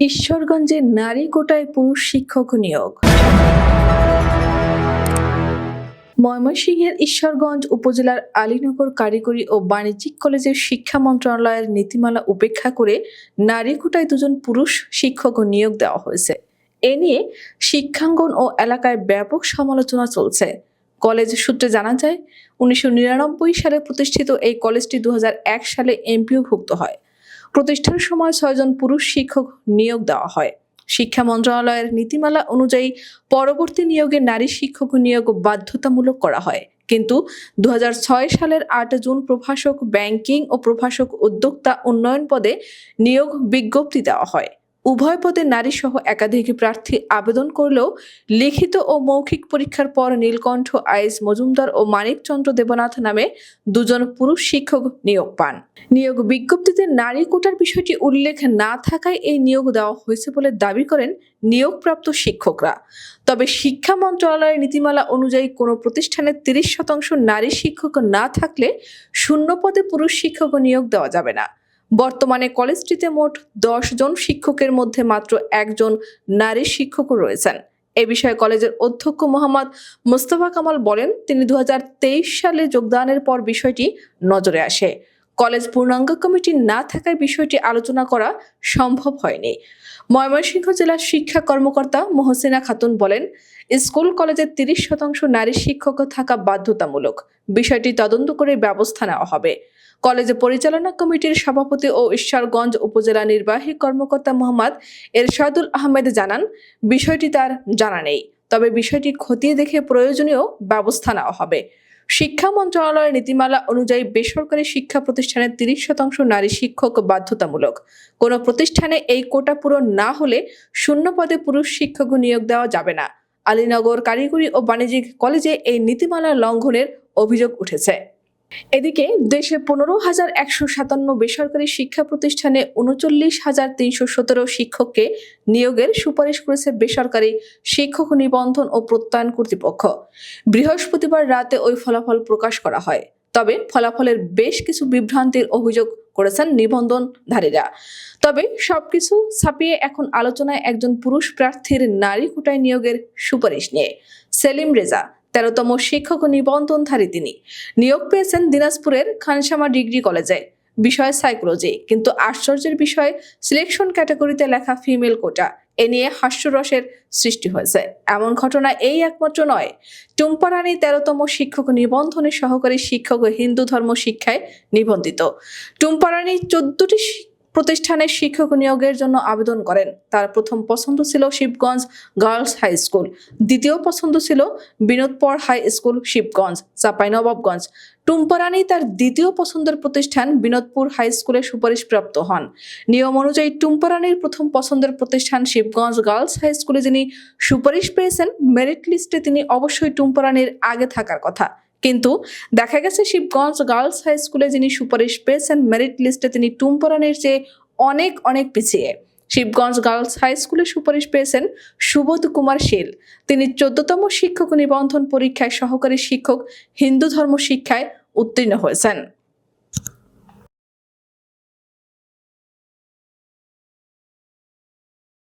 ঈশ্বরগঞ্জে নারী কোটায় পুরুষ শিক্ষক নিয়োগ। ময়মনসিংহের ঈশ্বরগঞ্জ উপজেলার আলীনগর কারিগরি ও বাণিজ্যিক কলেজের শিক্ষা মন্ত্রণালয়ের নীতিমালা উপেক্ষা করে নারী কোটায় 2 জন পুরুষ শিক্ষক নিয়োগ দেওয়া হয়েছে। এ নিয়ে শিক্ষাঙ্গন ও এলাকায় ব্যাপক সমালোচনা চলছে। কলেজ সূত্রে জানা যায়, 1999 সালে প্রতিষ্ঠিত এই কলেজটি 2001 সালে এমপিওভুক্ত হয়। প্রতিষ্ঠার সময় 6 জন পুরুষ শিক্ষক নিয়োগ দেওয়া হয়। শিক্ষা মন্ত্রণালয়ের নীতিমালা অনুযায়ী পরবর্তী নিয়োগে নারী শিক্ষক নিয়োগ বাধ্যতামূলক করা হয়, কিন্তু 2006 সালের 8 জুন প্রভাষক ব্যাংকিং ও প্রভাষক উদ্যোক্তা উন্নয়ন পদে নিয়োগ বিজ্ঞপ্তি দেওয়া হয়। উভয় পদে নারী সহ একাধিক প্রার্থী আবেদন করলেও লিখিত ও মৌখিক পরীক্ষার পর নীলকণ্ঠ আইএস মজুমদার ও মানিকচন্দ্র দেবনাথ নামে 2 জন পুরুষ শিক্ষক নিয়োগ পান। নিয়োগ বিজ্ঞপ্তিতে নারী কোটার বিষয়টি উল্লেখ না থাকায় এই নিয়োগ দেওয়া হয়েছে বলে দাবি করেন নিয়োগপ্রাপ্ত শিক্ষকরা। তবে শিক্ষা মন্ত্রণালয়ের নীতিমালা অনুযায়ী কোনো প্রতিষ্ঠানে 30% নারী শিক্ষক না থাকলে শূন্য পদে পুরুষ শিক্ষক নিয়োগ দেওয়া যাবে না। বর্তমানে কলেজটিতে মোট 10 জন শিক্ষকের মধ্যে মাত্র 1 জন নারী শিক্ষক রয়েছেন। এ বিষয়ে কলেজের অধ্যক্ষ মোহাম্মদ মোস্তফা কামাল বলেন, তিনি 2023 সালে যোগদানের পর বিষয়টি নজরে আসে। কলেজ পূর্ণাঙ্গ কমিটি না থাকায় বিষয়টি আলোচনা করা সম্ভব হয়নি। ময়মনসিংহ জেলার শিক্ষা কর্মকর্তা মহসিনা খাতুন বলেন, স্কুল কলেজে 30% নারী শিক্ষক থাকা বাধ্যতামূলক। বিষয়টি তদন্ত করে ব্যবস্থা নেওয়া হবে। কলেজ পরিচালনা কমিটির সভাপতি ও ঈশ্বরগঞ্জ উপজেলা নির্বাহী কর্মকর্তা মোহাম্মদ এরশাদুল আহমেদ জানান, বিষয়টি তার জানা নেই, তবে বিষয়টি খতিয়ে দেখে প্রয়োজনীয় ব্যবস্থা নেওয়া হবে। শিক্ষা মন্ত্রণালয়ের নীতিমালা অনুযায়ী বেসরকারি শিক্ষা প্রতিষ্ঠানে 30% নারী শিক্ষক বাধ্যতামূলক। কোনো প্রতিষ্ঠানে এই কোটা পূরণ না হলে শূন্য পদে পুরুষ শিক্ষক নিয়োগ দেওয়া যাবে না। আলীনগর কারিগরি ও বাণিজ্যিক কলেজে এই নীতিমালা লঙ্ঘনের অভিযোগ উঠেছে। এদিকে দেশে 15,157 বেসরকারি শিক্ষা প্রতিষ্ঠানে 39,317 শিক্ষককে নিয়োগের সুপারিশ করেছে বেসরকারি শিক্ষক নিবন্ধন ও প্রত্যয়ন কর্তৃপক্ষ। বৃহস্পতিবার রাতে ওই ফলাফল প্রকাশ করা হয়। তবে ফলাফলের বেশ কিছু বিভ্রান্তির অভিযোগ করেছেন নিবন্ধনধারীরা। তবে সবকিছু ছাপিয়ে এখন আলোচনায় একজন পুরুষ প্রার্থীর নারী কোটায় নিয়োগের সুপারিশ নিয়ে। সেলিম রেজা 13তম শিক্ষক নিবন্ধনধারী। তিনি নিয়োগ পেয়েছেন দিনাজপুরের খানসামা ডিগ্রি কলেজে, বিষয় সাইকোলজি। কিন্তু আশ্চর্যের বিষয়, সিলেকশন ক্যাটাগরিতে লেখা ফিমেল কোটা। এ নিয়ে হাস্যরসের সৃষ্টি হয়েছে। এমন ঘটনা এই একমাত্র নয়। টুম্পা রানী 13তম শিক্ষক নিবন্ধনে সহকারী শিক্ষক হিন্দু ধর্ম শিক্ষায় নিবন্ধিত। টুম্পা রানী 14টি প্রতিষ্ঠানে শিক্ষক নিয়োগের জন্য আবেদন করেন। তার প্রথম পছন্দ ছিল শিবগঞ্জ গার্লস হাই স্কুল, দ্বিতীয় পছন্দ ছিল বিনোদপুর হাই স্কুল শিবগঞ্জ, চাঁপাইনবাবগঞ্জ। টুম্পা রানী তার দ্বিতীয় পছন্দের প্রতিষ্ঠান বিনোদপুর হাই স্কুলে সুপারিশপ্রাপ্ত হন। নিয়ম অনুযায়ী টুম্পা রানীর প্রথম পছন্দের প্রতিষ্ঠান শিবগঞ্জ গার্লস হাই স্কুলে যিনি সুপারিশ পেয়েছেন, মেরিট লিস্টে তিনি অবশ্যই টুম্পা রানীর আগে থাকার কথা। কিন্তু দেখা গেছে শিবগঞ্জ গার্লস হাই স্কুলে যিনি সুপারিশ পেয়েছেন, মেরিট লিস্টে তিনি টুম্পা রানীর চেয়ে অনেক পিছিয়ে। শিবগঞ্জ গার্লস হাই স্কুলে সুপারিশ পেয়েছেন সুবোধ কুমার শীল। তিনি 14তম শিক্ষক নিবন্ধন পরীক্ষায় সহকারী শিক্ষক হিন্দু ধর্ম শিক্ষায় উত্তীর্ণ হয়েছেন।